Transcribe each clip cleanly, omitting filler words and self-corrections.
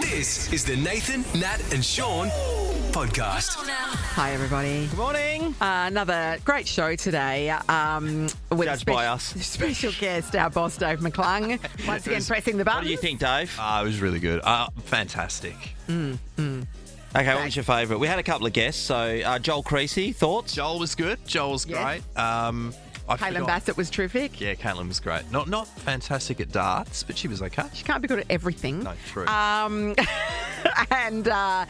This is the Nathan, Nat and Sean podcast. Hi, everybody. Good morning. Another great show today. With Judged by us. Special guest, our boss, Dave McClung. Once again, pressing the button. What do you think, Dave? It was really good. Fantastic. Okay, what was your favourite? We had a couple of guests. So, Joel Creasey, thoughts? Joel was good. Joel was Yes. great. Caitlin Bassett was terrific. Yeah, Caitlin was great. Not fantastic at darts, but she was okay. She can't be good at everything. No, true. And our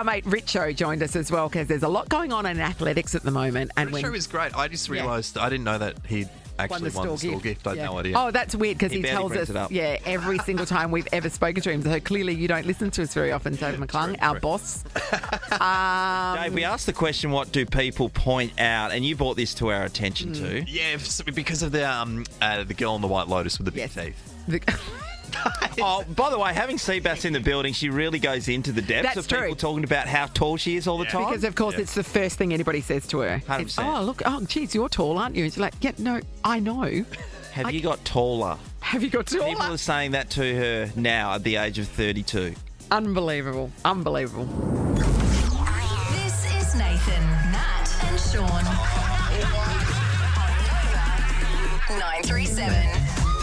mate Richo joined us as well because there's a lot going on in athletics at the moment. And The show was great. I just realised I didn't know that he'd actually won the store gift. I had no idea. Oh, that's weird because he barely tells brings us, it up. every single time we've ever spoken to him. So clearly you don't listen to us very often, Dave McClung, our boss. Dave, we asked the question, what do people point out? And you brought this to our attention too. Yeah, because of the girl on the White Lotus with the big teeth. Oh, by the way, having Seabass in the building, she really goes into the depths That's of people true. talking about how tall she is all the time. Because, of course, it's the first thing anybody says to her. 100%. It's, oh, look, geez, you're tall, aren't you? And she's like, yeah, no, I know. Have you got taller? Have you got taller? People are saying that to her now at the age of 32. Unbelievable. Unbelievable. This is Nathan, Nat and Sean. 937.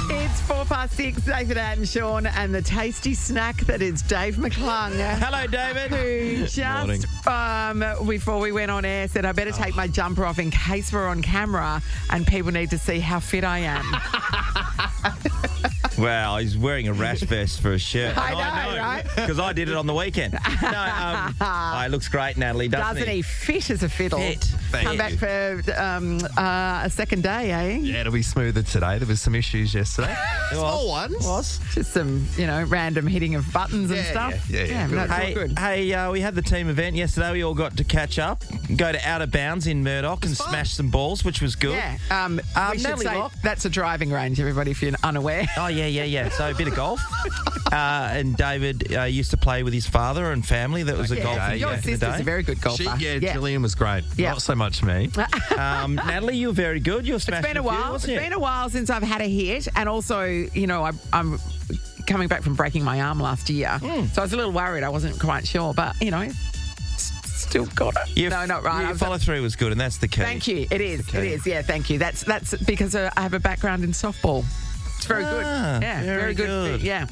It's 6:04, David and Sean, and the tasty snack that is Dave McClung. Hello, David. Who just, before we went on air, said, I better take my jumper off in case we're on camera and people need to see how fit I am. Well, he's wearing a rash vest for a shirt. I know, right? Because I did it on the weekend. No, it looks great, Natalie, doesn't he? Fit as a fiddle. Fit. Come back for a second day, eh? Yeah, it'll be smoother today. There was some issues yesterday. Small ones. Was. Just some, random hitting of buttons and stuff. Yeah. No, it's all good. Hey, we had the team event yesterday. We all got to catch up, go to Out of Bounds in Murdoch and smash some balls, which was good. Yeah. We should Natalie say Locke. that's a driving range, everybody, if you're unaware. Oh, yeah. So a bit of golf. And David used to play with his father and family. That was a golf Your back in the sister's day. a very good golfer. Gillian was great. Yeah. Not so much me. Natalie, you were very good. You were smashing It's been a while. wasn't It's it? been a while since I've had a hit, and also, I'm coming back from breaking my arm last year, so I was a little worried. I wasn't quite sure, but still got it. No, not right. Your follow through was good, and that's the key. Thank you. It is. It is. Yeah, thank you. That's because I have a background in softball. It's very good. Yeah, very good. Yeah.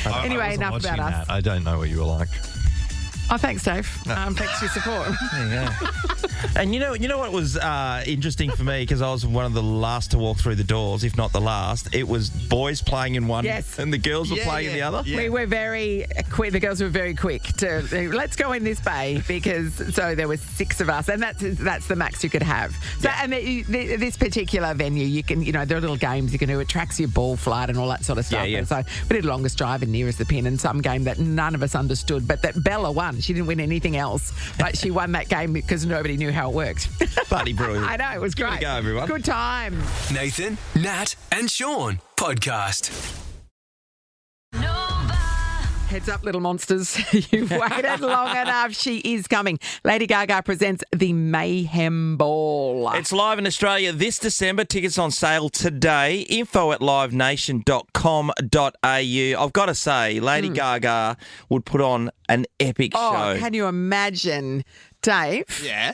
Anyway, enough about us. That. I don't know what you were like. Oh, thanks, Dave. Thanks for your support. There you go. And you know what was interesting for me, because I was one of the last to walk through the doors, if not the last. It was boys playing in one, Yes. and the girls were playing in the other. Yeah. We were very quick. The girls were very quick to let's go in this bay so there were 6 of us, and that's the max you could have. So and this particular venue, you can there are little games you can do. It tracks your ball flight and all that sort of stuff. Yeah. And so we did longest drive and nearest the pin, and some game that none of us understood, but that Bella won. She didn't win anything else, but she won that game because nobody knew how it worked. Bloody brilliant. I know, it was great. Good to go, everyone. Good time. Nathan, Nat and Sean podcast. Heads up, little monsters. You've waited long enough. She is coming. Lady Gaga presents the Mayhem Ball. It's live in Australia this December. Tickets on sale today. Info at livenation.com.au. I've got to say, Lady Gaga would put on an epic show. Can you imagine, Dave? Yeah.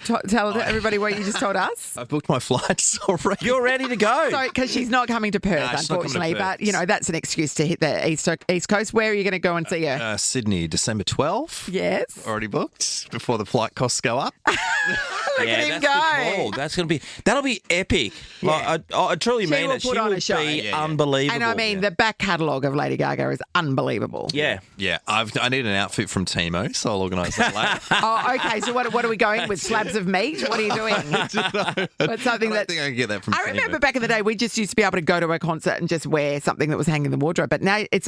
Tell everybody what you just told us. I've booked my flights already. You're ready to go. So, because she's not coming to Perth, No, she's not coming to unfortunately, Perth. but that's an excuse to hit the East Coast. Where are you going to go and see her? Sydney, December 12th. Yes. Already booked before the flight costs go up. Look at him that's go. good call. That'll be epic. Yeah. I truly She mean will it. put She on will a show. be unbelievable. And I mean, the back catalogue of Lady Gaga is unbelievable. Yeah. Yeah, I need an outfit from Timo, so I'll organise that later. Oh, okay. So what are we going with? Slabs of meat? What are you doing? But something I that think I can get that from I Timo. remember back in the day, we just used to be able to go to a concert and just wear something that was hanging in the wardrobe. But now it's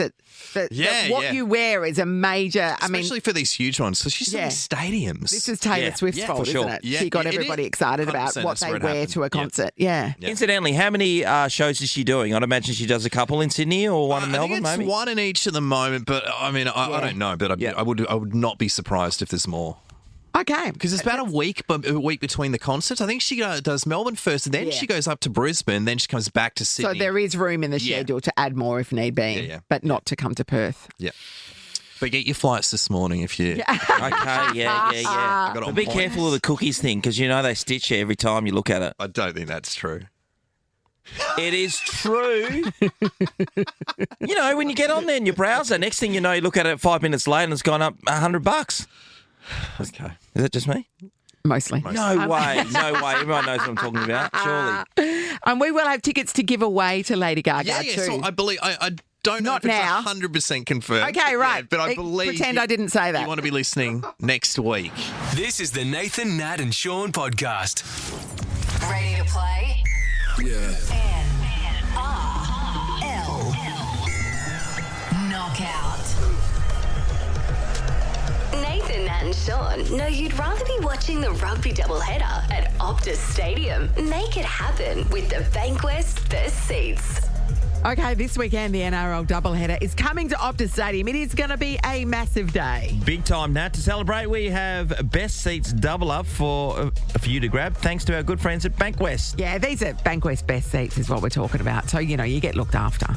what you wear is a major. Especially for these huge ones. So she's in stadiums. This is Taylor Swift's fault, for sure. isn't it? Yeah, She got it everybody is. excited about 100% what that's they where it wear happened. to a concert. Yeah. Incidentally, how many shows is she doing? I'd imagine she does a couple in Sydney or one in I Melbourne, think it's maybe. one in each at the moment, but I mean, I don't know, but I would not be surprised if there's more. Okay. Because it's about a week between the concerts. I think she does Melbourne first, and then she goes up to Brisbane, then she comes back to Sydney. So there is room in the schedule to add more if need be, but not to come to Perth. Yeah. But get your flights this morning if you... Okay, yeah. But be careful of the cookies thing, because you know they stitch you every time you look at it. I don't think that's true. It is true. You know, when you get on there in your browser, next thing you know, you look at it 5 minutes later and it's gone up $100. Okay. Is that just me? Mostly. No way. Everyone knows what I'm talking about, surely. And we will have tickets to give away to Lady Gaga too. So I believe... I don't know Not if it's now. 100% confirmed. Okay, right. Yet, but I believe... Pretend I didn't say that. You want to be listening next week. This is the Nathan, Nat and Sean podcast. Ready to play? Yeah. NRL. Knockout. Nathan, Nat and Sean know you'd rather be watching the rugby doubleheader at Optus Stadium. Make it happen with the Bankwest Best Seats. Okay, this weekend the NRL doubleheader is coming to Optus Stadium. It is going to be a massive day. Big time, Nat. To celebrate, we have best seats double up for you to grab, thanks to our good friends at Bankwest. Yeah, these are Bankwest best seats is what we're talking about. So, you know, you get looked after.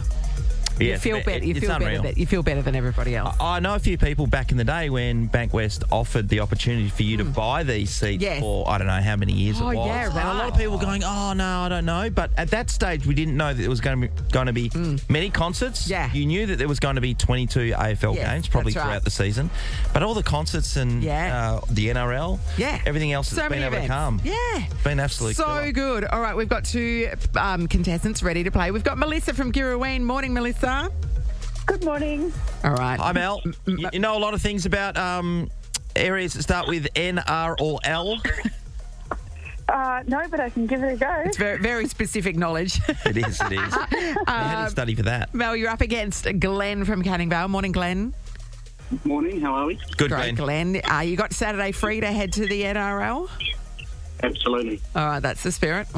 You feel better. You feel better than everybody else. I know a few people back in the day when Bankwest offered the opportunity for you to buy these seats for I don't know how many years it was. Yeah, right. And a lot of people were going, oh no, I don't know. But at that stage, we didn't know that there was going to be many concerts. Yeah. You knew that there was going to be 22 AFL games probably throughout the season, but all the concerts and the NRL, everything else has been able to come. Yeah, it's been absolutely so good. All right, we've got two contestants ready to play. We've got Melissa from Girraween. Morning, Melissa. Good morning. All right. Hi, Mel. You know a lot of things about areas that start with N, R, or L? No, but I can give it a go. It's very, very specific knowledge. It is. You had to study for that. Mel, you're up against Glenn from Canning Vale. Morning, Glenn. Morning, how are we? Good, Great, Glenn. You got Saturday free to head to the NRL? Absolutely. All right, that's the spirit.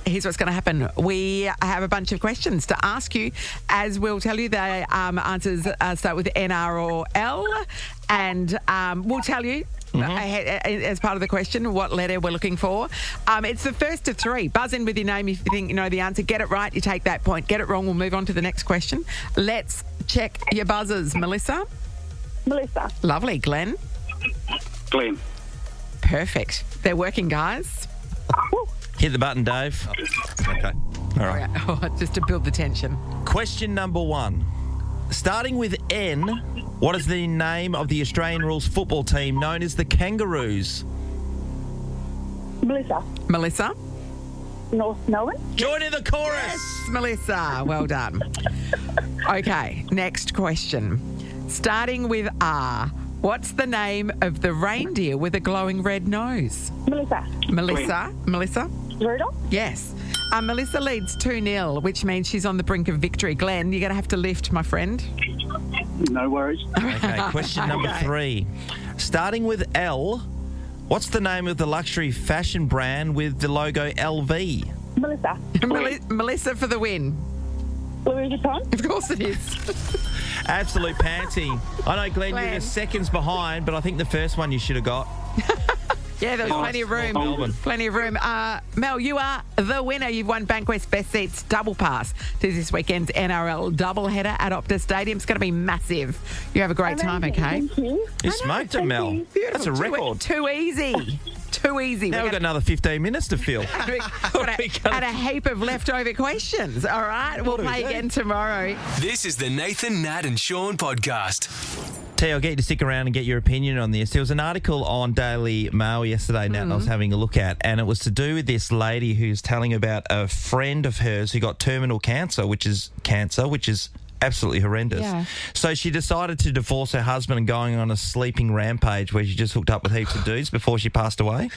Here's what's going to happen. We have a bunch of questions to ask you. As we'll tell you, the answers start with N, R, or L. And we'll tell you, as part of the question, what letter we're looking for. It's the first of three. Buzz in with your name if you think you know the answer. Get it right, you take that point. Get it wrong, we'll move on to the next question. Let's check your buzzers. Melissa? Melissa. Lovely. Glenn? Glenn. Perfect. They're working, guys. Hit the button, Dave. Okay. All right. Oh, just to build the tension. Question number one. Starting with N, what is the name of the Australian rules football team known as the Kangaroos? Melissa. Melissa? North Melbourne. Join in the chorus. Yes, Melissa. Well done. Okay, next question. Starting with R, what's the name of the reindeer with a glowing red nose? Melissa. Melissa? Melissa? Rudolph. Yes. Melissa leads 2-0, which means she's on the brink of victory. Glenn, you're going to have to lift, my friend. No worries. Okay, question number three. Starting with L, what's the name of the luxury fashion brand with the logo LV? Melissa. Melissa for the win. Louis Vuitton. Of course it is. Absolute pantsy. I know, Glenn, you're just seconds behind, but I think the first one you should have got. Yeah, there's plenty of room. Melbourne. Plenty of room. Mel, you are the winner. You've won Bankwest Best Seats double pass to this weekend's NRL doubleheader at Optus Stadium. It's going to be massive. You have a great time, okay? Thank you. You smoked it, Mel. Beautiful. That's a record. Too easy. Too easy. Now we've got another 15 minutes to fill. And a heap of leftover questions. All right, we'll play again tomorrow. This is the Nathan, Nat and Sean podcast. T, I'll get you to stick around and get your opinion on this. There was an article on Daily Mail yesterday, Nat, I was having a look at, and it was to do with this lady who's telling about a friend of hers who got terminal cancer, which is absolutely horrendous. Yeah. So she decided to divorce her husband and going on a sleeping rampage where she just hooked up with heaps of dudes before she passed away.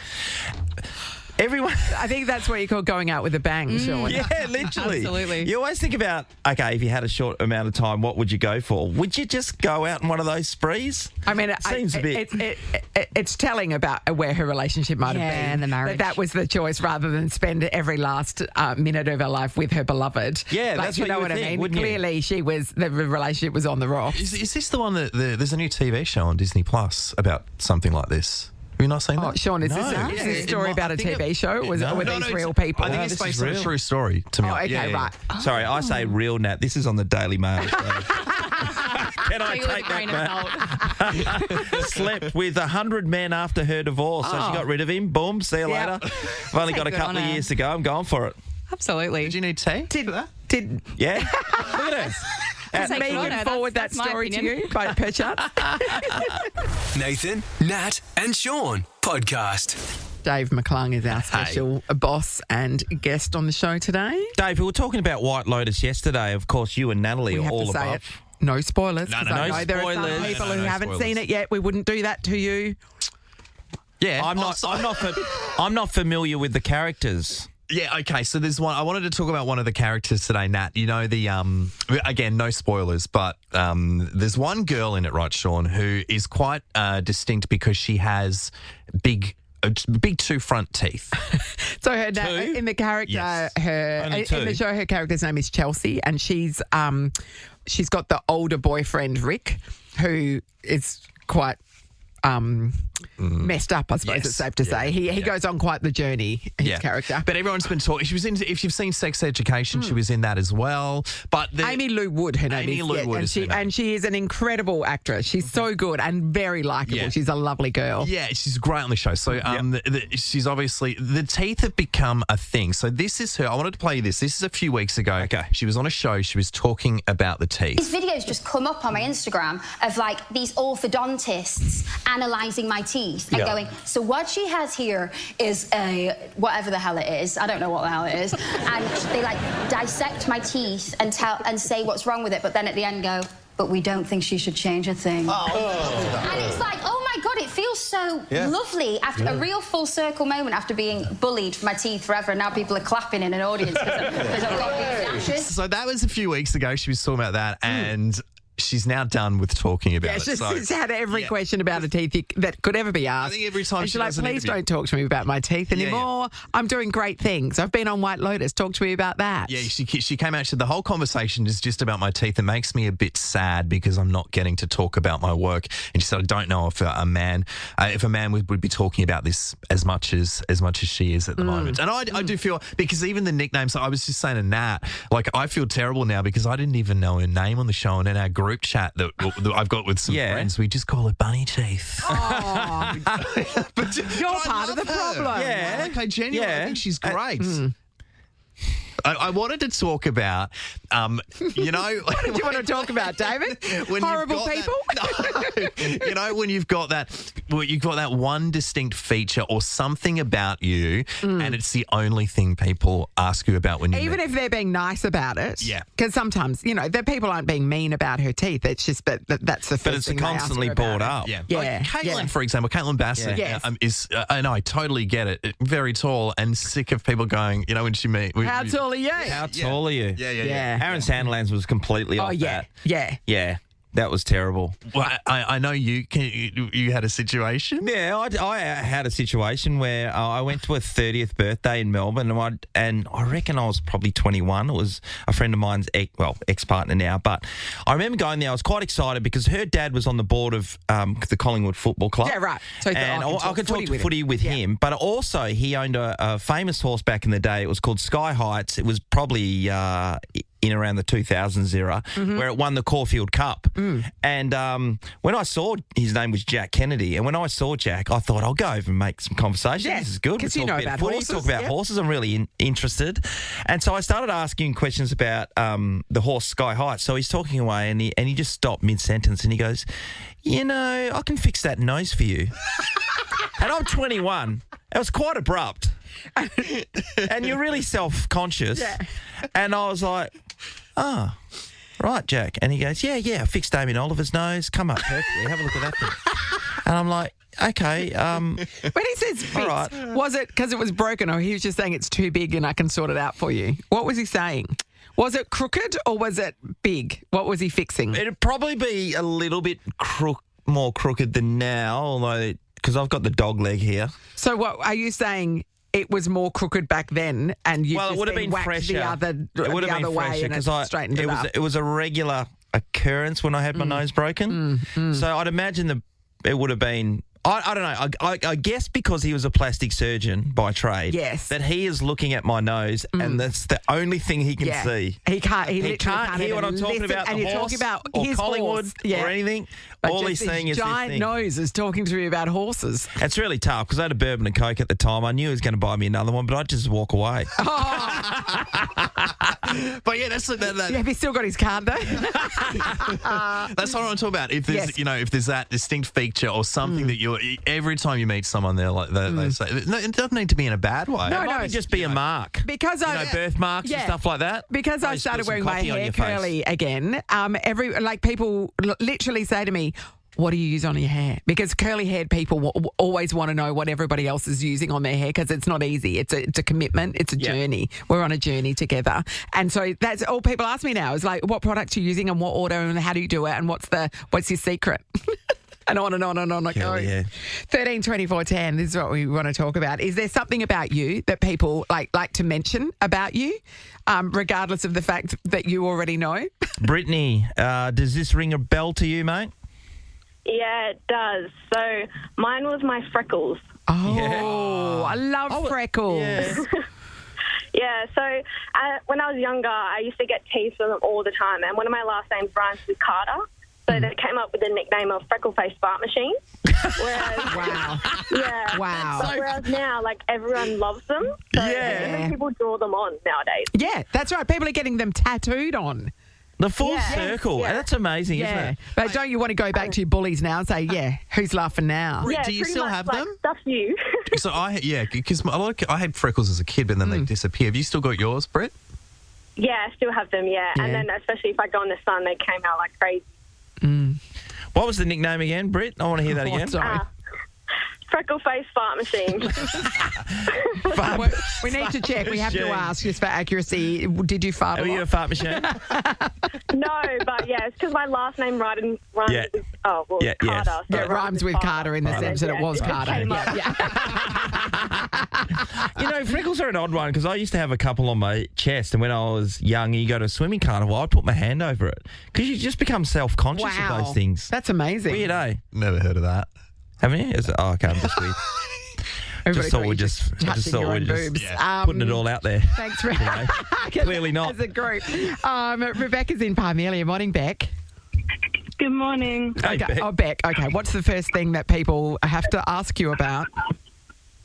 everyone. I think that's what you call going out with a bang, Sean. Yeah, literally. Absolutely. You always think about, okay, if you had a short amount of time, what would you go for? Would you just go out on one of those sprees? I mean, Seems a bit. it's telling about where her relationship might have been. and the marriage. That was the choice rather than spend every last minute of her life with her beloved. Yeah, Like, that's you what know you would what think, I mean. wouldn't you? Clearly, the relationship was on the rocks. Is this the one that there's a new TV show on Disney Plus about something like this? Have you not seen that? Oh, Sean, is No. this a story It- about I a think TV show? Were these real people? I think No, it's this is based on a real. true story. To me, Oh, okay, Yeah, yeah. right. Sorry, I say real, Nat. This is on the Daily Mail. So. Can I Take it with a take grain that of back? Slept with 100 men after her divorce, so she got rid of him. Boom, see you Yep. later. I've only got a Good couple on of her. years to go. I'm going for it. Absolutely. Did you need tea? Did Yeah, look at her. Take it on Megan her. forward that That's my story to opinion. you by perchance? Nathan, Nat, and Sean podcast. Dave McClung is our special boss and guest on the show today. Dave, we were talking about White Lotus yesterday. Of course, you and Natalie We are have all to say above. it. No spoilers. No, 'cause no, I no know there are spoilers. some people No, who no haven't spoilers. seen it yet. We wouldn't do that to you. Yeah, I'm not familiar with the characters. Yeah, okay. So there's one. I wanted to talk about one of the characters today, Nat. You know the again, no spoilers, but there's one girl in it, right, Sean, who is quite distinct because she has big two front teeth. So her Two? in the character, Yes. Only in two. the show, her character's name is Chelsea, and she's got the older boyfriend Rick, who is quite messed up, I suppose Yes. it's safe to say. He goes on quite the journey, his character. But everyone's been talking. She was in. If you've seen Sex Education, she was in that as well. But Amy Lou Wood, her name Amy is. Lou Wood and is her name. and she is an incredible actress. She's so good and very likable. Yeah. She's a lovely girl. Yeah, she's great on the show. So she's obviously, the teeth have become a thing. So this is her. I wanted to play you this. This is a few weeks ago. Okay. She was on a show. She was talking about the teeth. These videos just come up on my Instagram of like these orthodontists analysing my teeth and going, so what she has here is a whatever the hell it is. I don't know what the hell it is. And they like dissect my teeth and say what's wrong with it, but then at the end go, but we don't think she should change a thing. And it's like, oh my God, it feels so lovely after a real full circle moment after being bullied for my teeth forever. And now people are clapping in an audience because I've got these lashes. So that was a few weeks ago. She was talking about that, and she's now done with talking about Yeah, it. So she's had every question about her teeth that could ever be asked. I think every time and she she's like, does an please interview- don't talk to me about my teeth Yeah, anymore. I'm doing great things. I've been on White Lotus. Talk to me about that. Yeah, she came out. She said the whole conversation is just about my teeth. It makes me a bit sad because I'm not getting to talk about my work. And she said, I don't know if a man would be talking about this as much as she is at the moment. And I do feel, because even the nicknames, I was just saying to Nat, like I feel terrible now because I didn't even know her name on the show, and in our group chat that I've got with some friends, we just call her Bunny Teeth. Oh, but you're part of the problem. Yeah. Okay, genuinely, I think she's great. I wanted to talk about, you know... What did you want to talk about, David? when you've Horrible got people? No. You know, when you've got that one distinct feature or something about you, and it's the only thing people ask you about when you Even if they're being nice about it. Yeah. Because sometimes, you know, the people aren't being mean about her teeth. It's just that's the first But it's thing they ask constantly her about brought it. up. Yeah. Yeah, Like Caitlin, yeah. for example, Caitlin Bassett Yes. is, and I totally get it, very tall and sick of people going, you know, when she meet. How tall are you? How tall are you? Yeah. Aaron Sandlands was completely Oh, off yeah. that. Yeah. Yeah, that was terrible. Well, I know you had a situation. Yeah, I had a situation where I went to a 30th birthday in Melbourne, and I reckon I was probably 21. It was a friend of mine's ex-partner now, but I remember going there. I was quite excited because her dad was on the board of the Collingwood Football Club. Yeah, right. So and I could talk footy with Yeah. him, but also he owned a famous horse back in the day. It was called Sky Heights. It was probably in around the 2000s era, where it won the Caulfield Cup. And when I saw, his name was Jack Kennedy, and when I saw Jack, I thought, I'll go over and make some conversation. Yeah, This is good. 'cause We'll you talk know a bit about of footy, horses, talk about yeah. horses. I'm really interested. And so I started asking questions about the horse Sky Heights. So he's talking away, and he just stopped mid-sentence, and he goes, you know, I can fix that nose for you. And I'm 21. It was quite abrupt. And you're really self-conscious. Yeah. And I was like, oh, right, Jack. And he goes, yeah, I fixed Damien Oliver's nose. Come up perfectly. Have a look at that thing. And I'm like, Okay. When he says fixed, right. was it because it was broken, or he was just saying it's too big and I can sort it out for you? What was he saying? Was it crooked or was it big? What was he fixing? It'd probably be a little bit more crooked than now, although because I've got the dog leg here. So what are you saying? It was more crooked back then, and you Well, it would have been fresher. The would have other been way, fresher and it because straightened it up. it was a regular occurrence when I had my nose broken. So I'd imagine it would have been. I don't know. I guess because he was a plastic surgeon by trade. Yes. That he is looking at my nose, and that's the only thing he can see. He can't. He literally can't hear what I'm talking listen, about. And the you're horse talking about or his Collingwood horse. or anything. But All just he's saying his is this giant thing. nose is talking to me about horses. It's really tough because I had a bourbon and Coke at the time. I knew he was going to buy me another one, but I'd just walk away. But yeah, that's Have he still got his card though? that's what I'm talking about. If there's Yes. if there's that distinct feature or something that you every time you meet someone, they say no, it doesn't need to be in a bad way. No, It might just be a mark. Because I birthmarks and stuff like that. Because I Just started put some wearing my coffee on hair your face. curly again. People literally say to me, "What do you use on your hair?" Because curly-haired people always want to know what everybody else is using on their hair because it's not easy. It's a commitment. It's a journey. We're on a journey together, and so that's all people ask me now is like, "What product are you using and what order and how do you do it and what's your secret?" And on and on and on I go. Curly hair. 13 24 10, this is what we want to talk about. Is there something about you that people like to mention about you, regardless of the fact that you already know? Brittany, does this ring a bell to you, mate? Yeah, it does. So mine was my freckles. Oh, I love freckles. Yeah. Yeah, so when I was younger, I used to get teased for them all the time. And one of my last names rhymes with Carter. So they came up with the nickname of Freckle Face Fart Machine. Whereas, Wow. yeah. Wow. But whereas now, like, everyone loves them. So even people draw them on nowadays. Yeah, that's right. People are getting them tattooed on. The full Yeah. circle. Yeah. That's amazing, isn't Yeah. it? But don't you want to go back to your bullies now and say, yeah, who's laughing now? Yeah, do you pretty still much, have like, them? Stuff you. So because I had freckles as a kid, but then they disappear. Have you still got yours, Brett? Yeah, I still have them, yeah. Yeah. And then especially if I go in the sun, they came out like crazy. What was the nickname again, Britt? I want to hear that again. Oh, sorry. Freckle Face Fart Machine. We need to check. We have to ask just for accuracy. Did you fart a Are you a lot? fart machine? No, but yeah, it's because my last name rhymes Yeah. with, Carter. yes. So Yeah, it rhymes with Carter in the sense that it was Carter. came up. You know, freckles are an odd one because I used to have a couple on my chest, and when I was young, you go to a swimming carnival, I'd put my hand over it because you just become self-conscious Wow. of those things. That's amazing. Weird, eh? Never heard of that. Haven't you? Okay, I'm just weird. Everybody thought thought we'd you just- I just touching thought your own we'd just- boobs. Putting it all out there. Thanks, Rick. Clearly not. As a group. Rebecca's in Parmelia. Morning, Beck. Good morning. Hey, Okay. Beck. Oh, Beck. Okay. What's the first thing that people have to ask you about?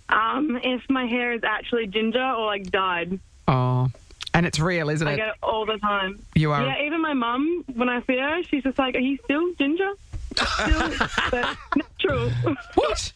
If my hair is actually ginger or like dyed. Oh, and it's real, isn't I it? get it all the time. You are. Yeah, even my mum, when I see her, she's just like, "Are you still ginger?" Still, but natural. What?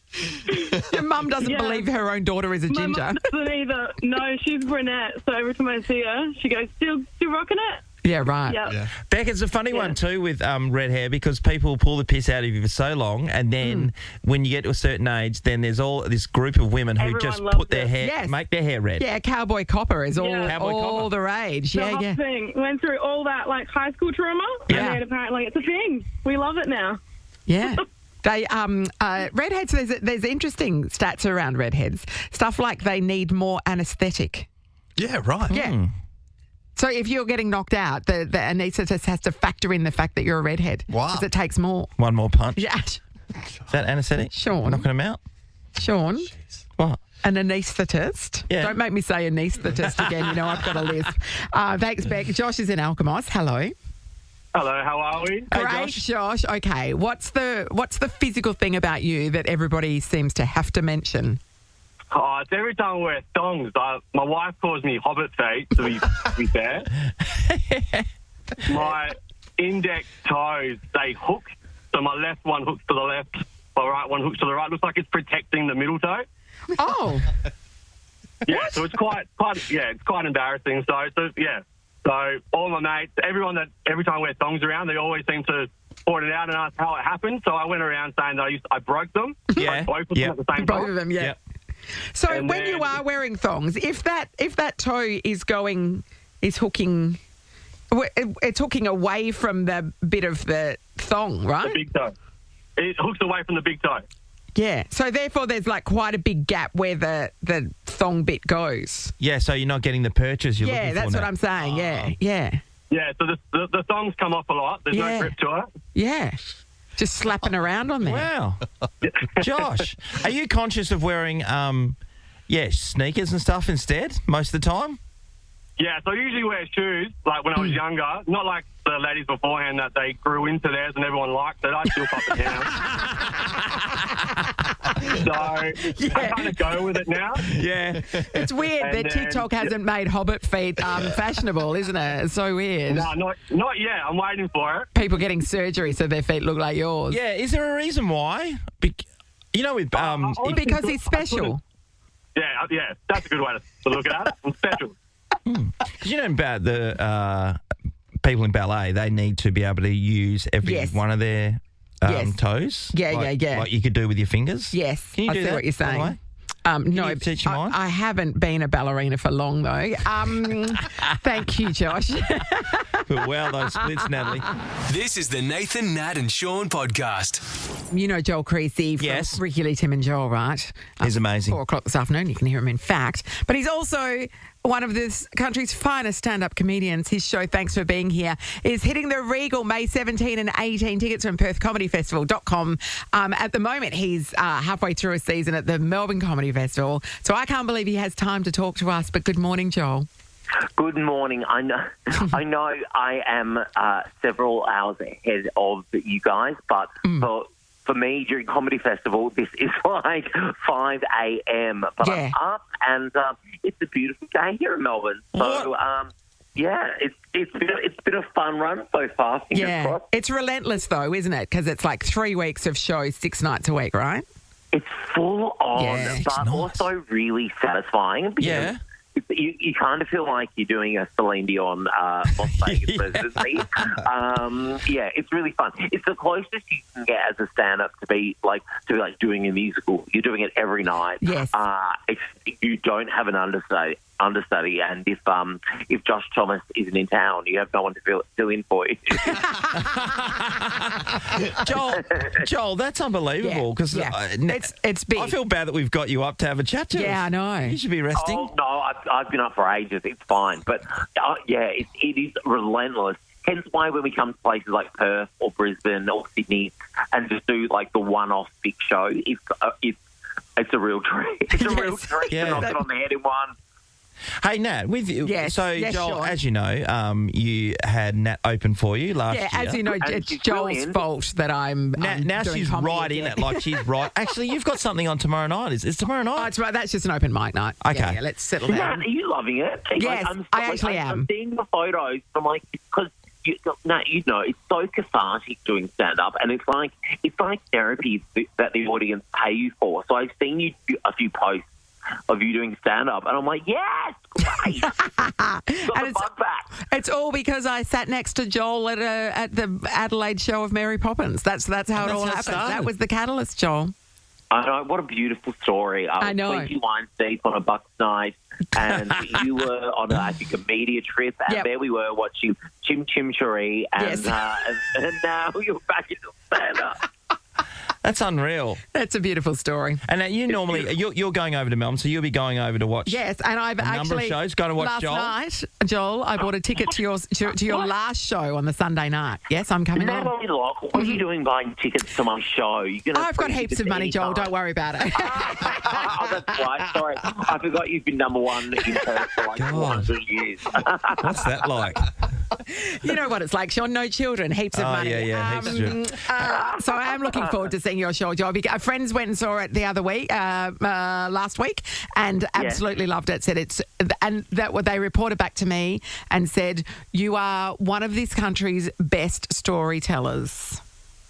Your mum doesn't Yeah. believe her own daughter is a My ginger. mum doesn't either. No, she's brunette. So every time I see her, she goes, "Still rocking it." Yeah, right. Yeah. Beck, it's a funny one too with red hair because people pull the piss out of you for so long, and then when you get to a certain age, then there's all this group of women who Everyone just loves put their it. hair, Yes. make their hair red. Yeah, cowboy copper is all, Yeah. Cowboy all copper. the rage. The Yeah, whole yeah. thing. Went through all that like high school trauma, Yeah. and then apparently it's a thing. We love it now. Yeah. They redheads. There's interesting stats around redheads. Stuff like they need more anaesthetic. Yeah, right. Yeah. So if you're getting knocked out, the anaesthetist has to factor in the fact that you're a redhead. Wow. Because it takes more. One more punch. Yeah. Is that anaesthetic? Sean. Knocking them out? Sean, What? an anaesthetist. Yeah. Don't make me say anaesthetist again. You know I've got a lisp. Thanks, Beck. Josh is in Alkimos. Hello. Hello, how are we? Hey, Great, Josh. Josh. Okay. What's the physical thing about you that everybody seems to have to mention? Oh, it's every time I wear thongs. My wife calls me Hobbit feet, to be fair. My index toes, they hook. So my left one hooks to the left, my right one hooks to the right. Looks like it's protecting the middle toe. Oh. Yeah, so it's quite embarrassing. So yeah. So all my mates, every time I wear thongs around, they always seem to point it out and ask how it happened. So I went around saying that I broke them. Yeah. Both of them at the same Both time. of them, yeah. Yep. So And when you then- are wearing thongs, if that toe is hooking, it's hooking away from the bit of the thong, right? The big toe. It hooks away from the big toe. Yeah. So therefore, there's like quite a big gap where the thong bit goes. Yeah, so you're not getting the purchase you're looking Yeah, for that's what now. I'm saying. Yeah, yeah, Yeah, so the thongs come off a lot. There's Yeah. no grip to it. yeah. Just slapping around on there. Wow. Josh, are you conscious of wearing, sneakers and stuff instead most of the time? Yeah, so I usually wear shoes, like when I was younger. Not like the ladies beforehand that they grew into theirs and everyone liked it. I still pop it down. So I kind of go with it now. Yeah. It's weird And that then- TikTok hasn't made hobbit feet fashionable, isn't it? It's so weird. No, not yet. I'm waiting for it. People getting surgery so their feet look like yours. Yeah, is there a reason why? With honestly, Because he's special. Yeah, that's a good way to look at it. I'm special. Because about the people in ballet, they need to be able to use every Yes. one of their Yes. toes. Yeah, like, yeah. Like you could do with your fingers. Yes, Can you I do see that, what you're by the saying. way? No, you teach your mind? I haven't been a ballerina for long though. Thank you, Josh. Well, those splits, Natalie. This is the Nathan, Nat and Sean podcast. You know Joel Creasey from Yes. Ricky Lee, Tim and Joel, right? He's amazing. 4 o'clock this afternoon, you can hear him in fact. But he's also one of this country's finest stand-up comedians. His show, Thanks for Being Here, is hitting the Regal May 17 and 18. Tickets from PerthComedyFestival.com. At the moment, he's halfway through a season at the Melbourne Comedy Festival. So I can't believe he has time to talk to us. But good morning, Joel. Good morning. I know I am several hours ahead of you guys, but for me during Comedy Festival, this is like 5 a.m. But Yeah. I'm up, and it's a beautiful day here in Melbourne. So it's been a fun run so far. Fingers Yeah. crossed. It's relentless though, isn't it? Because it's like 3 weeks of shows, 6 nights a week, right? It's full on, Yeah, it's but nice. also really satisfying. Because Yeah. You kind of feel like you're doing a Celine Dion Las Vegas residency. It's really fun. It's the closest you can get as a stand-up to be like doing a musical. You're doing it every night. Yes. You don't have an understudy, and if Josh Thomas isn't in town, you have no one to fill in for you. Joel, that's unbelievable. Because it's big. I feel bad that we've got you up to have a chat to Yeah, us. I know. You should be resting. Oh, no, I've been up for ages. It's fine. But, it is relentless. Hence why when we come to places like Perth or Brisbane or Sydney and just do, like, the one-off big show, it's a real treat. It's a real treat Yeah. to knock it on the head in one. Hey, Nat, with you. Yes, So, yes, Joel, Sean. as you know, you had Nat open for you last year. As you know, And it's she's Joel's brilliant. fault that I'm Now doing she's comedy right in again. it, like she's right. Actually, you've got something on tomorrow night. Is tomorrow Oh, night? it's right. That's just an open mic night. Okay. Yeah, let's settle Nat, down. are you loving it? Yes, I actually am. I'm seeing the photos. I'm like, because Nat, it's so cathartic doing stand-up, and it's like therapy that the audience pay you for. So I've seen you do a few posts of you doing stand-up, and I'm like, yes, great. Got the bug back. It's all because I sat next to Joel at the Adelaide show of Mary Poppins. That's how it that's all how it happened. started. That was the catalyst, Joel. I know, what a beautiful story. I know. 20 wine seats on a Bucks night, and you were on, I think, a media trip, and Yep. there we were watching Chim Chim Cheree, and, Yes. and now you're back into stand-up. That's unreal. That's a beautiful story. And you normally, you're going over to Melbourne, so you'll be going over to watch. Yes, and I've A number of actually shows. Going to watch last Joel? night, Joel, I bought a ticket to your last show on the Sunday night. Yes, I'm coming on. Natalie Locke, what are you doing buying tickets to my show? You're gonna I've got free heaps tickets of money, Joel. anytime. Don't worry about it. Oh, that's right. Sorry. I forgot you've been number one in Perth for like God. 400 years. What's that like? You know what it's like, Sean. No children, heaps of Oh, money. yeah, heaps of children. So I am looking forward to seeing your show, Joel. Friends went and saw it the other week, last week, and absolutely loved it. Said it's, and that what they reported back to me and said you are one of this country's best storytellers.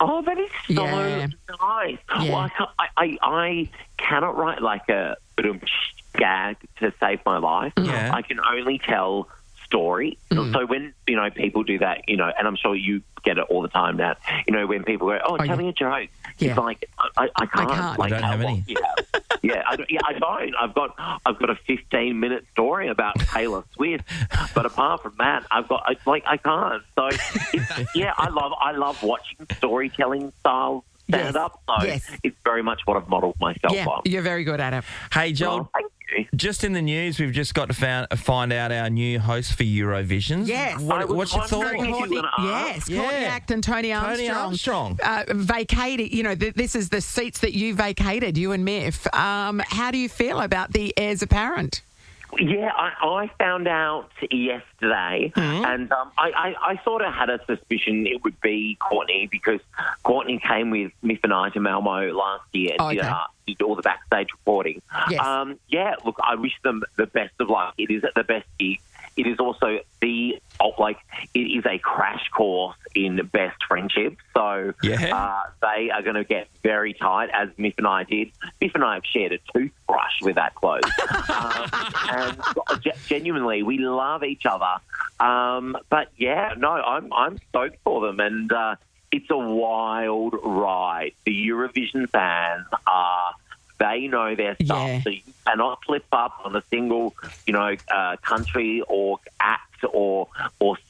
Oh, that is so Yeah. nice. Yeah. Well, I cannot write like a gag to save my life. Yeah. I can only tell story. So when, people do that, and I'm sure you get it all the time now, when people go, tell me a joke. Yeah. It's like, I can't. Like, I don't have any. Yeah, I don't. I've got a 15-minute story about Taylor Swift, but apart from that, I can't. So, I love watching storytelling style stand up. So it's very much what I've modelled myself on. You're very good at it. Hey, Joel. Well, thank you. Just in the news, we've just got to find out our new host for Eurovision. Yes. What's your thought? Courtney Act and Tony Armstrong. Vacated, this is the seats that you vacated, you and Miff. How do you feel about the heirs apparent? Yeah, I found out yesterday, and I sort of had a suspicion it would be Courtney, because Courtney came with Miff and I to Malmo last year and did all the backstage reporting. Yes. Look, I wish them the best of luck. It is the best gig. It is also it is a crash course in best friendship. So they are going to get very tight, as Miff and I did. Miff and I have shared a toothbrush with that close. And genuinely, we love each other. But I'm stoked for them, and it's a wild ride. The Eurovision fans they know their stuff, so you cannot slip up on a single, country or act or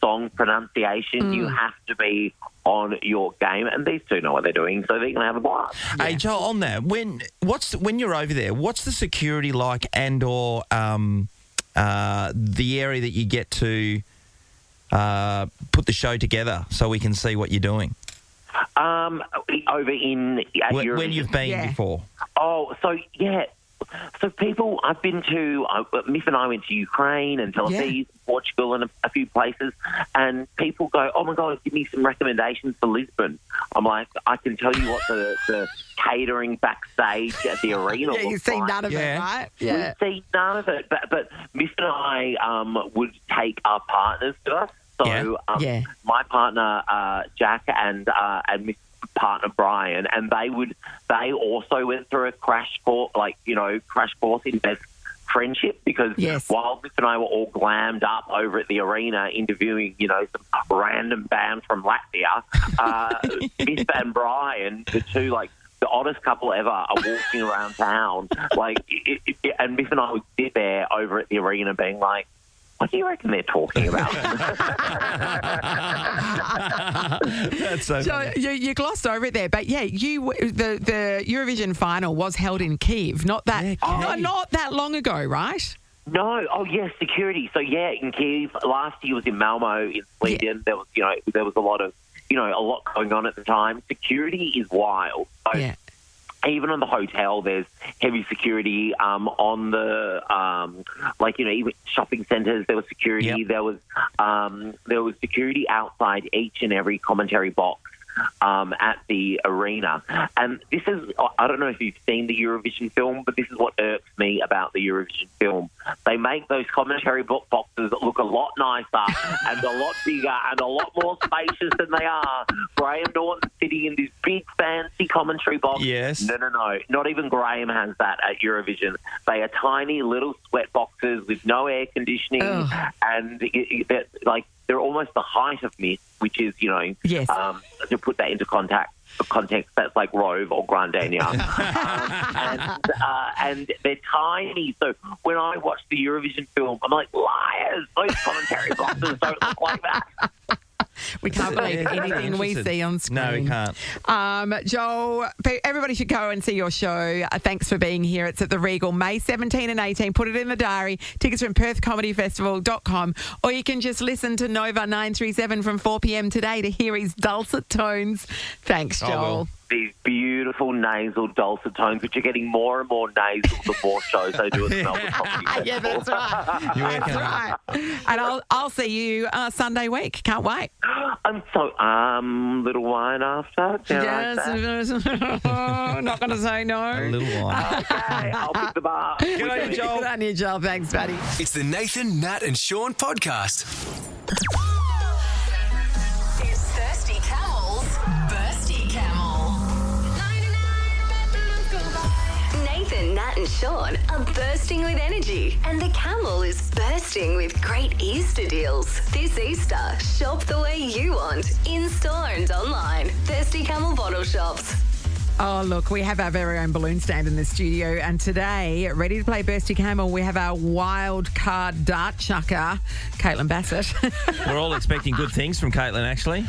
song pronunciation. You have to be on your game, and these two know what they're doing, so they're going to have a blast. Hey, Joel, on that, when you're over there, what's the security like, and/or the area that you get to put the show together so we can see what you're doing? Over in when you've been before. Oh, so people I've been to. Miff and I went to Ukraine and Tel Aviv, Portugal, and a few places. And people go, "Oh my God, give me some recommendations for Lisbon." I'm like, I can tell you what the catering backstage at the arena. You've seen none of it, right? Yeah, we've seen none of it. But Miff and I would take our partners to us. So my partner Jack and Miss partner Brian, and they also went through a crash course in best friendship, because while Miss and I were all glammed up over at the arena interviewing, some random band from Latvia, Miss and Brian, the two the oddest couple ever, are walking around town, and Miss and I would sit there over at the arena being like, what do you reckon they're talking about? That's so funny. You glossed over it there, but the Eurovision final was held in Kyiv, not that long ago, right? No, yes, security. So in Kyiv. Last year was in Malmo in Sweden. There was a lot going on at the time. Security is wild. So, even on the hotel, there's heavy security. On the even shopping centres, there was security. There was security outside each and every commentary box at the arena. And this is, I don't know if you've seen the Eurovision film, but this is what irks me about the Eurovision film. They make those commentary boxes look a lot nicer and a lot bigger and a lot more spacious than they are. Graham Norton's sitting in this big fancy commentary box. Yes. No. Not even Graham has that at Eurovision. They are tiny little sweat boxes with no air conditioning, and they're almost the height of Miss, which is, to put that into context, that's like Rove or Grandania. And they're tiny. So when I watch the Eurovision film, I'm like, liars! Those commentary boxes don't look like that. We can't believe anything we see on screen. No, we can't. Joel, everybody should go and see your show. Thanks for being here. It's at the Regal, May 17 and 18. Put it in the diary. Tickets from PerthComedyFestival.com, or you can just listen to Nova 937 from 4 p.m. today to hear his dulcet tones. Thanks, Joel. These beautiful nasal dulcet tones, which are getting more and more nasal the more shows they do at the Melbourne Comedy Festival. Yeah, that's right. That's right. And I'll see you Sunday week. Can't wait. I'm so little wine after. Yes. Not going to say no. A little wine. Okay, I'll pick the bar. Good on you, Joel. Good on you, Joel. Thanks, buddy. It's the Nathan, Nat and Sean podcast. It's Thirsty Camel's Bursty Camel. 99 bedrooms go by. Nathan Nathan, Nat and Sean are bursting with energy and the Camel is bursting with great Easter deals. This Easter, shop the way you want, in-store and online. Thirsty Camel Bottle Shops. Oh, look, we have our very own balloon stand in the studio. And today, ready to play Bursty Camel, we have our wild card dart chucker, Caitlin Bassett. We're all expecting good things from Caitlin, actually.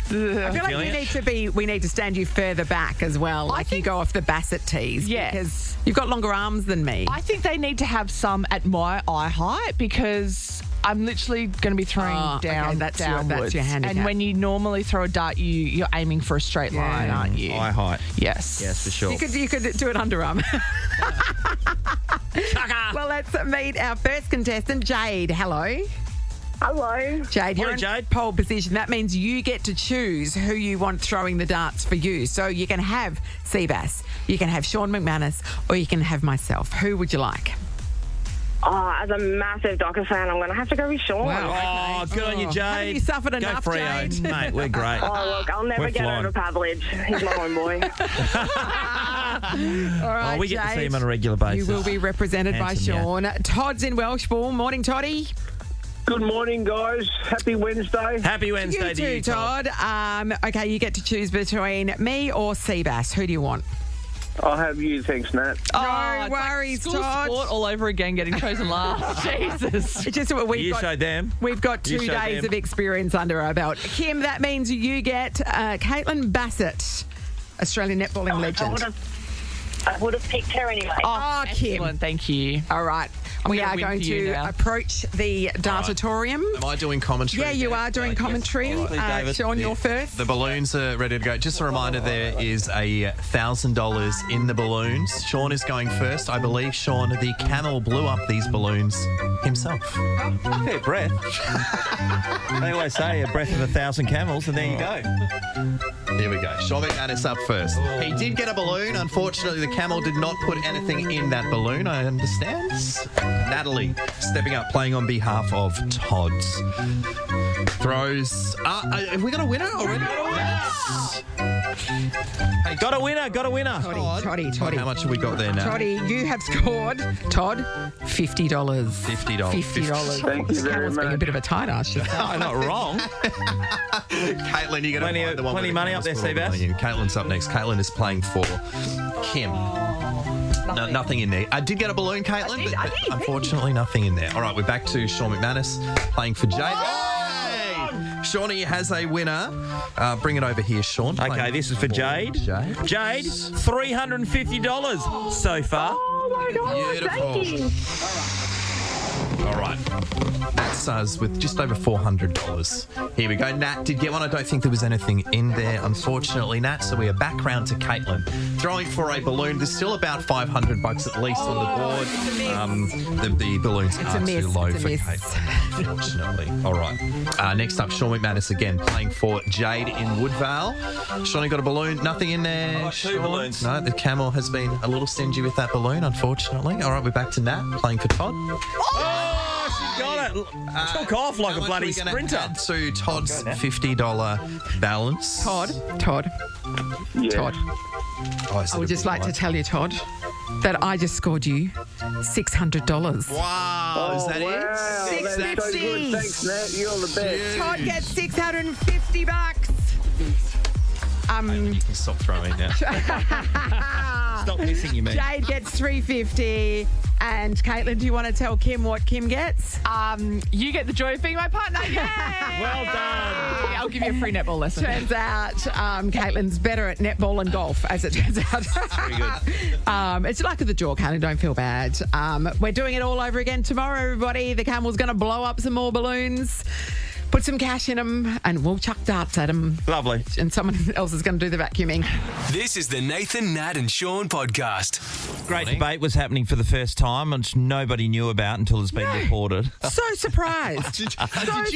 I feel like we need to stand you further back as well. Like you go off the Bassett tees. Yes. Because you've got longer arms than me. I think they need to have some at my eye height because I'm literally going to be throwing downwards. That's your handicap. And when you normally throw a dart, you're aiming for a straight line, aren't you? Eye height. Yes. Yes, for sure. You could do it underarm. Well, let's meet our first contestant, Jade. Hello. Hello. Jade, you're in Jade. pole position. That means you get to choose who you want throwing the darts for you. So you can have Seabass, you can have Sean McManus, or you can have myself. Who would you like? Oh, as a massive Docker fan, I'm going to have to go with Sean. Oh, good on you, Jade. Haven't you suffered Go enough, Freo. Jade? Mate, we're great. Oh, look, I'll never We're get flying. over Pavlich. He's my homeboy. All right, We get to Jade, see him on a regular basis. You will be represented Handsome, by Sean. Todd's in Welshpool. Morning, Toddy. Good morning, guys. Happy Wednesday. Happy Wednesday You to you, too, Todd. Okay, you get to choose between me or Seabass. Who do you want? I'll have you. Thanks, Nat. No worries, School Todd. sport all over again, getting chosen last. Jesus. It's just You showed them. We've got You 2 showed days them. of experience under our belt. Kim, that means you get Caitlin Bassett, Australian netballing legend. I would have picked her anyway. Oh, Kim. Excellent, thank you. All right. We gonna are win going for you to now. approach the dartatorium. Am I doing commentary? Yeah, you are doing commentary. David. Sean, you're first. The balloons are ready to go. Just a reminder, there is a $1,000 in the balloons. Sean is going first. I believe, Sean, the camel blew up these balloons himself. Fair breath. They always say a breath of 1,000 camels, and there you go. Here we go. Sean McManus up first. He did get a balloon. Unfortunately, the camel did not put anything in that balloon, I understand. Natalie stepping up, playing on behalf of Todd's. Throws. Have we got a winner already? Hey, got a winner. Toddy. How much have we got there now? Toddy, you have scored, Todd, $50. $50. $50. Thank you very Being a much. bit of a tight ass. No, not wrong. Caitlin, you're going to find the one plenty with money up there, Seabass. Caitlin's up next. Caitlin is playing for Kim. No, nothing in there. I did get a balloon, Caitlin, but unfortunately nothing in there. All right, we're back to Sean McManus playing for Jade. Hey! Shawnee has a winner. Bring it over here, Sean. Okay, this is for Jade. Jade, $350 so far. Oh, my God. Beautiful. Thank you. All right. That's us with just over $400. Here we go. Nat did get one. I don't think there was anything in there, unfortunately, Nat. So we are back round to Caitlin. Throwing for a balloon. There's still about $500 at least on the board. The balloons are too low for Caitlin, unfortunately. All right. Next up, Sean McManus again, playing for Jade in Woodvale. Shawnee got a balloon. Nothing in there. 2 balloons. No, the camel has been a little stingy with that balloon, unfortunately. All right, we're back to Nat, playing for Todd. Oh, she got it. Took off like a bloody sprinter. Add to Todd's $50 balance. Todd. Yeah. Todd. I would just like to tell you, Todd, that I just scored you $600. Wow, is that wow, it? that's so good. Thanks, Nat. You're the best. Todd gets $650. You can stop throwing now. Stop missing you, man. Jade gets $350. And Caitlin, do you want to tell Kim what Kim gets? You get the joy of being my partner. Yay! Well done. I'll give you a free netball lesson. Turns out Caitlin's better at netball and golf, as it turns out. Very good. It's luck of the draw, Caitlin. Don't feel bad. We're doing it all over again tomorrow, everybody. The Camel's going to blow up some more balloons, put some cash in them, and we'll chuck darts at them. Lovely. And someone else is going to do the vacuuming. This is the Nathan, Nat and Sean podcast. Great debate was happening for the first time, which nobody knew about until it's been reported. So surprised. Did you?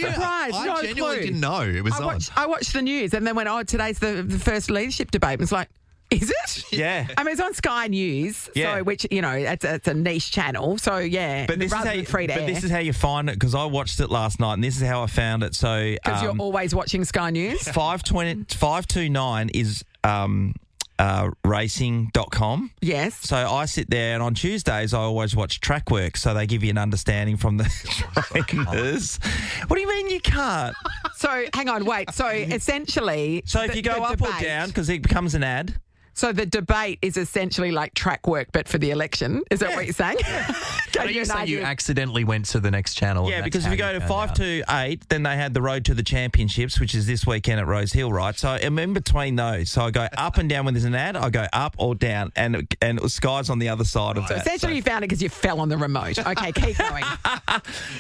surprised. I No genuinely clue. didn't know it was on. I watched the news and then went, today's the first leadership debate. And it's like, is it? Yeah. I mean, it's on Sky News, Yeah. so which, it's a niche channel. So, yeah, But this, rather than free to but air. this is how you find it, because I watched it last night, and this is how I found it. So Because you're always watching Sky News. 529 is racing.com. Yes. So I sit there, and on Tuesdays I always watch track work, so they give you an understanding from the trainers. What do you mean you can't? So hang on, wait. So essentially, So if you go up or down, because it becomes an ad. So the debate is essentially like track work, but for the election. Is that what you're saying? Are you saying you accidentally went to the next channel? and Yeah, that's because how if you go to 5 to 8, then they had the Road to the Championships, which is this weekend at Rose Hill, right? So I'm in between those. So I go up and down when there's an ad. I go up or down, and Sky's on the other side of that. Essentially, you found it because you fell on the remote. Okay, keep going.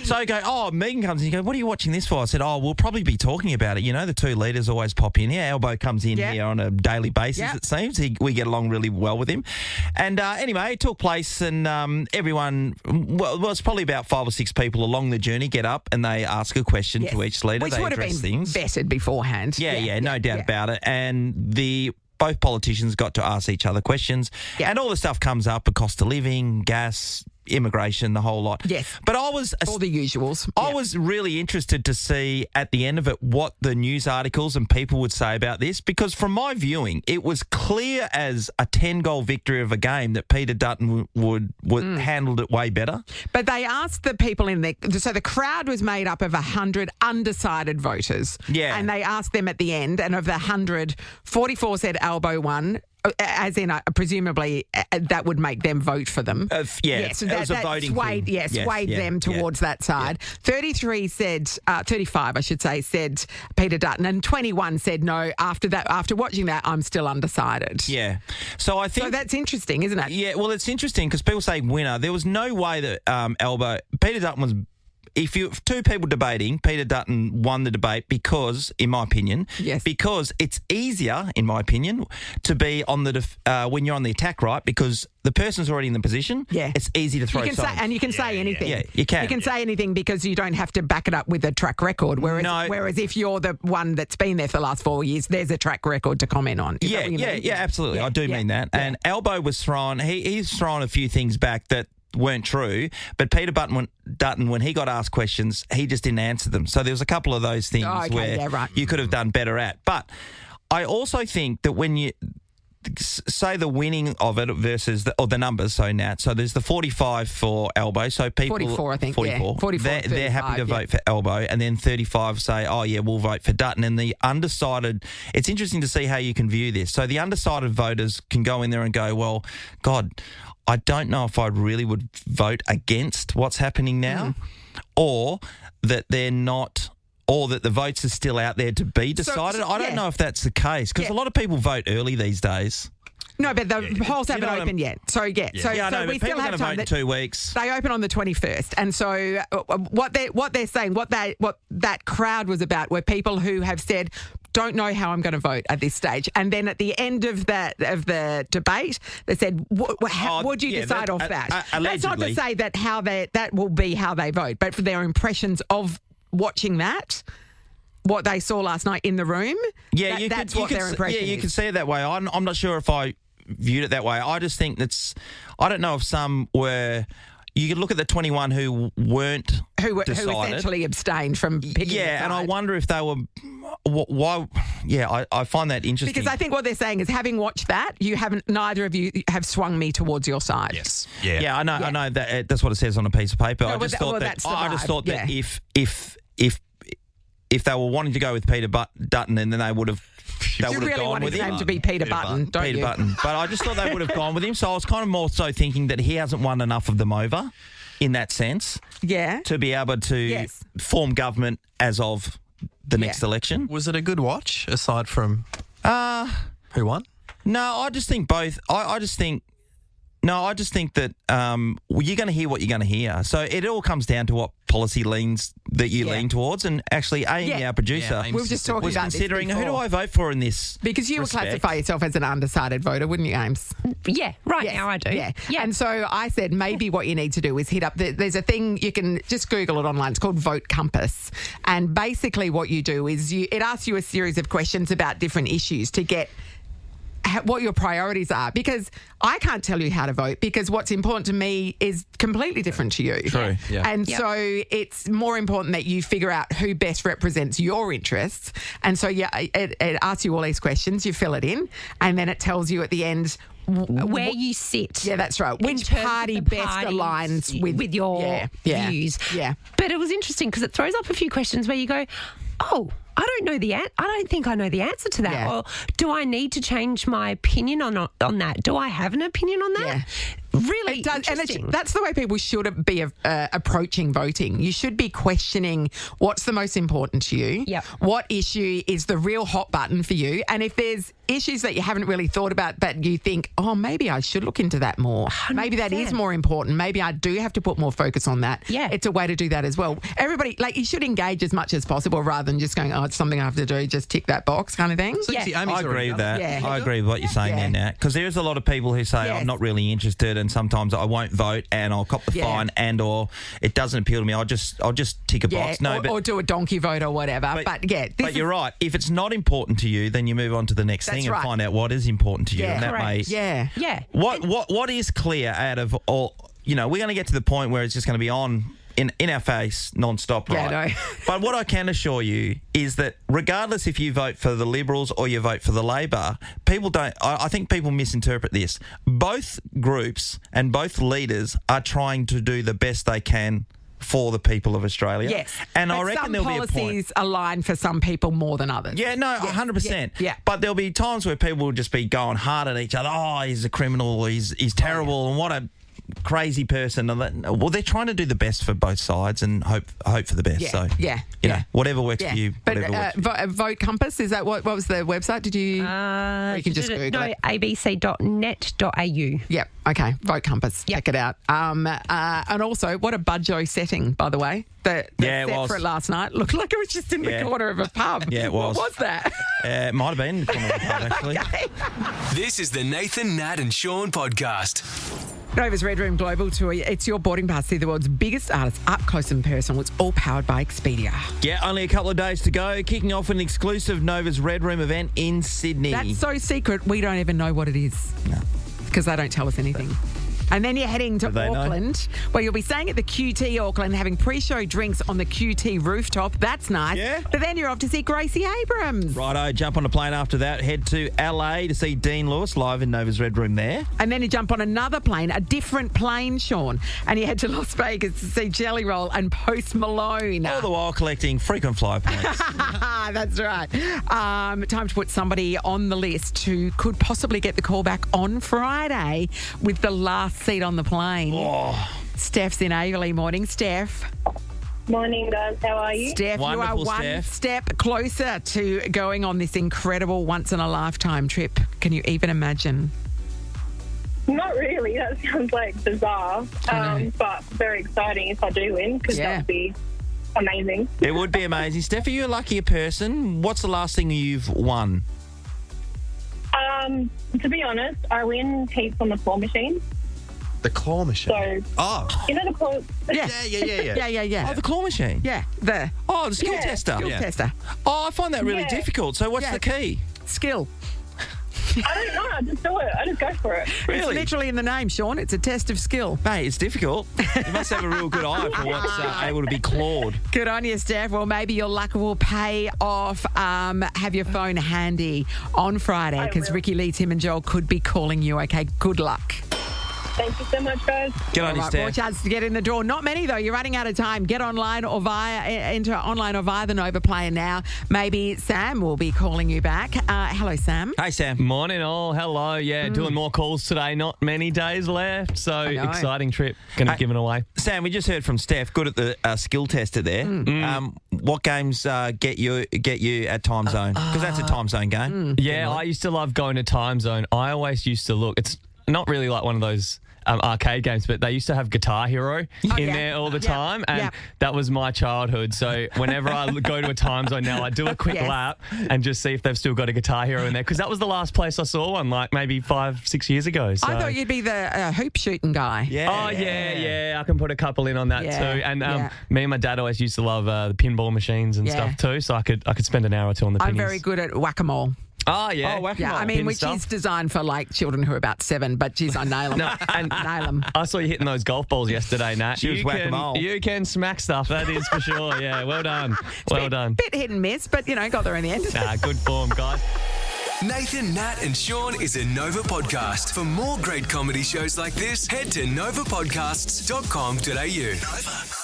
So I go, Megan comes in. You go, what are you watching this for? I said, we'll probably be talking about it. You know, the two leaders always pop in here. Elbow comes in here on a daily basis, it seems. We get along really well with him. And anyway, it took place, and everyone, well, it's probably about 5 or 6 people along the journey get up and they ask a question to each leader. Which they would have address been things. vetted beforehand. No doubt about it. And both politicians got to ask each other questions. And all the stuff comes up, the cost of living, gas, immigration, the whole lot. Yes. But I was... all the usuals. I was really interested to see at the end of it what the news articles and people would say about this, because from my viewing, it was clear as a 10-goal victory of a game that Peter Dutton would handled it way better. But they asked the people in there, so the crowd was made up of 100 undecided voters. Yeah. And they asked them at the end, and of the 100, 44 said Elbow won. As in, presumably, that would make them vote for them. So that was a voting swayed, thing. Swayed them towards that side. 33 said, 35, I should say, said Peter Dutton, and 21 said no. After watching that, I'm still undecided. Yeah. So I think... So that's interesting, isn't it? Yeah, well, it's interesting because people say winner. There was no way that Peter Dutton was... If two people debating, Peter Dutton won the debate because, in my opinion, because it's easier, in my opinion, to be on the when you're on the attack, right? Because the person's already in the position. Yeah, it's easy to throw. You can say anything. Yeah, you can. You can say anything because you don't have to back it up with a track record. Whereas if you're the one that's been there for the last 4 years, there's a track record to comment on. Yeah, absolutely. I do mean that. And Elbow was thrown. He's thrown a few things back that weren't true, but Peter Dutton, when he got asked questions, he just didn't answer them. So there was a couple of those things where you could have done better at. But I also think that when you say the winning of it versus the numbers, so Nat, so there's the 45 for Elbow, so people 44, I think, 44, 44, they're happy to vote for Elbow, and then 35 say, we'll vote for Dutton. And the undecided, it's interesting to see how you can view this. So the undecided voters can go in there and go, well, God, I don't know if I really would vote against what's happening now, or that they're not, or that the votes are still out there to be decided. I don't know if that's the case, because a lot of people vote early these days. No, but the polls haven't opened yet. So, I know, we but still people are have going to time. vote in 2 weeks. They open on the 21st. And so what they're saying, what that crowd was about were people who have said, don't know how I'm going to vote at this stage. And then at the end of the debate, they said, would you decide off that? That's not to say that that will be how they vote, but for their impressions of watching that, what they saw last night in the room, that's what their impression is. Yeah, you can see it that way. I'm not sure if I viewed it that way. I just think I don't know if some were... You could look at the 21 who weren't who decided. Essentially abstained from picking a side. And I wonder if they were... Why? Yeah, I find that interesting. Because I think what they're saying is, having watched that, neither of you have swung me towards your side. Yes. Yeah, I know that's what it says on a piece of paper. I just thought that if they were wanting to go with Peter Dutton, then they would have... They would have really gone with his him. name to be Peter Button, don't you? Peter Button. But I just thought they would have gone with him. So I was kind of more so thinking that he hasn't won enough of them over in that sense. Yeah. To be able to form government as of the next election. Was it a good watch, aside from who won? No, I just think both. I just think that you're going to hear what you're going to hear. So it all comes down to what policy leans that you lean towards. And actually, Amy, our producer, we were just talking was about considering this who do I vote for in this? Because you would classify yourself as an undecided voter, wouldn't you, Ames? Yeah, now I do. Yeah. And so I said maybe what you need to do is hit up. There's a thing, you can just Google it online. It's called Vote Compass. And basically what you do is it asks you a series of questions about different issues to get what your priorities are, because I can't tell you how to vote, because what's important to me is completely different to you. True. Yeah. And so it's more important that you figure out who best represents your interests. And so, it asks you all these questions, you fill it in, and then it tells you at the end where you sit. Yeah, that's right. Which party best aligns with your views. Yeah. But it was interesting because it throws up a few questions where you go, oh, I don't know I don't think I know the answer to that. Yeah. Or do I need to change my opinion on that? Do I have an opinion on that? Yeah. Really it does, interesting. and that's the way people should be approaching voting. You should be questioning what's the most important to you. Yep. What issue is the real hot button for you? And if there's issues that you haven't really thought about, but you think, oh, maybe I should look into that more. 100%. Maybe that is more important. Maybe I do have to put more focus on that. Yeah. It's a way to do that as well. Everybody, you should engage as much as possible rather than just going, oh, it's something I have to do, just tick that box kind of thing. I agree with that. Yeah. I agree with what you're saying there, Nat, because there is a lot of people who say, I'm not really interested, and sometimes I won't vote and I'll cop the fine, and or it doesn't appeal to me. I'll just tick a box. No, or do a donkey vote or whatever. But you're right. If it's not important to you, then you move on to the next thing and find out what is important to you. And that may What is clear out of all, we're going to get to the point where it's just going to be on in our face non-stop, right? Yeah, no. But what I can assure you is that regardless if you vote for the Liberals or you vote for the Labor, I think people misinterpret this. Both groups and both leaders are trying to do the best they can for the people of Australia. Yes. And but I reckon there'll be a point. some policies align for some people more than others. Yeah, no, 100%. Yeah. But there'll be times where people will just be going hard at each other. Oh, he's a criminal. He's terrible. And what a crazy person. Well, they're trying to do the best for both sides and hope for the best. Whatever works for you. But works for you. Vote Compass, is that what was the website? Did you? You can just Google it. abc.net.au. Yep. Okay. Vote Compass. Check it out. And also, what a budgie setting, by the way. The set it was. for it last night looked like it was just in the corner of a pub. Yeah, it was. What was that? It might have been in the corner of a pub, actually. This is the Nathan, Nat and Sean podcast. Nova's Red Room Global Tour. It's your boarding pass to see the world's biggest artists up close and personal. It's all powered by Expedia. Yeah, only a couple of days to go. Kicking off an exclusive Nova's Red Room event in Sydney. That's so secret, we don't even know what it is. No. Because they don't tell us anything. And then you're heading to Auckland, where you'll be staying at the QT Auckland, having pre-show drinks on the QT rooftop. That's nice. Yeah. But then you're off to see Gracie Abrams. Righto, jump on a plane after that, head to LA to see Dean Lewis live in Nova's Red Room there. And then you jump on another plane, a different plane, Sean, and you head to Las Vegas to see Jelly Roll and Post Malone. All the while collecting frequent flyer points. That's right. Time to put somebody on the list who could possibly get the call back on Friday with the last seat on the plane. Oh. Steph's in Averley. Morning, Steph. Morning, guys. How are you? Steph, Wonderful, you are one Steph. step closer to going on this incredible once-in-a-lifetime trip. Can you even imagine? Not really. That sounds bizarre, but very exciting if I do win, because that would be amazing. It would be amazing. Steph, are you a luckier person? What's the last thing you've won? To be honest, I win heaps on the claw machine. The claw machine? So, you know the claw... Yeah. Oh, the claw machine? Yeah. The skill tester? Skill tester. Oh, I find that really difficult. So what's the key? Skill. I don't know. I just do it. I just go for it. Really? It's literally in the name, Sean. It's a test of skill. Mate, it's difficult. You must have a real good eye for what's able to be clawed. Good on you, Steph. Well, maybe your luck will pay off. Have your phone handy on Friday, because Ricky Lee, Tim and Joel could be calling you. Okay, good luck. Thank you so much, guys. Get on your Steph. More chance to get in the draw. Not many, though. You're running out of time. Get online or via the Nova Player now. Maybe Sam will be calling you back. Hello, Sam. Hey, Sam. Morning, all. Hello. Yeah, doing more calls today. Not many days left. So, exciting trip. Going to give it away. Sam, we just heard from Steph. Good at the skill tester there. What games get you at time zone? Because that's a time zone game. Yeah, I used to love going to time zone. I always used to look. It's not really like one of those arcade games, but they used to have Guitar Hero in there all the time, and that was my childhood. So whenever I go to a time zone now, I do a quick lap and just see if they've still got a Guitar Hero in there, because that was the last place I saw one, maybe 5-6 years ago. So. I thought you'd be the hoop shooting guy. Yeah. Oh, yeah. I can put a couple in on that too. And me and my dad always used to love the pinball machines and stuff too, so I could spend an hour or two on the pinnies. I'm very good at whack-a-mole. Oh, yeah. Oh, whack-a-mole. Yeah, I mean, Pin which stuff. is designed for like children who are about 7, but geez, I nail them. Nail them. I saw you hitting those golf balls yesterday, Nat. She was whack-a-mole. You can smack stuff, that is for sure. Yeah, well done. Well done. Bit hit and miss, but got there in the end. Good form, guys. Nathan, Nat, and Sean is a Nova podcast. For more great comedy shows like this, head to novapodcasts.com.au. Nova.